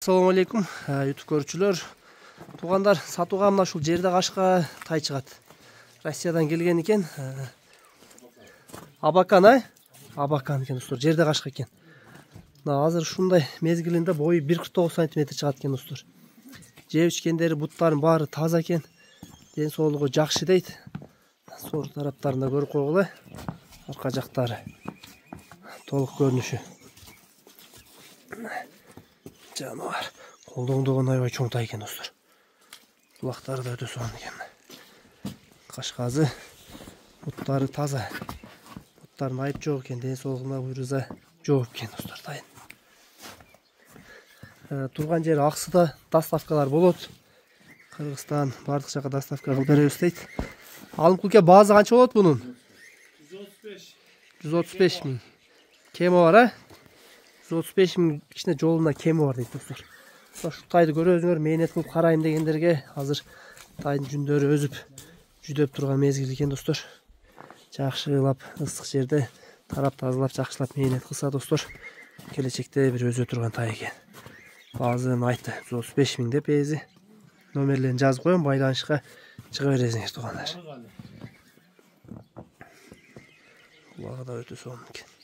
Assalamu alaikum YouTube көрүүчүлөр. Тугандар, сатууга мына ушул жерде кашка тай чыгат. Россиядан келген экен. Абакан, Абакан экен достор. Жерде кашка экен. Мына азыр ушундай мезгилинде бою 1,49 см чыгат экен достор. Жеп ичкендери, буттарын баары таза экен. Ден соолугу жакшы дейт. Сор тараптарында көрүп койгула. Арка жактары толук көрүнүшү. Жануар. Колдоңдогон аябай чоң тай экен достор. Булактары да өтө сонун экен. Кашказы, буттары таза. Буттарын айып жок экен, ден соолугуна буйруза жок экен достор тайын. Турган жери Аксыда доставкалар болот. Кыргызстан бардык жака доставка кылып беребиз дейт. Алымкулке базы канча болот бунун? 135 миң. Кеми бар, 135 миң кичине жолунда кеми бар дейт достор. Ушул тайды көрөсүңөр, мээнет кылып карайм дегендерге азыр тайдын жүндөрү өзүп, жүдөп турган мезгил экен достор. Жакшылап ысык жерде тарап тазалап, жакшылап мээнет кылса достор, келечекте бир өзө турган тай экен. Базын айтты 135 миң деп эзи. Номерлерин жазып коем, байланышка чыга бересиңер тугандар. Булагы да өтө сонун экен.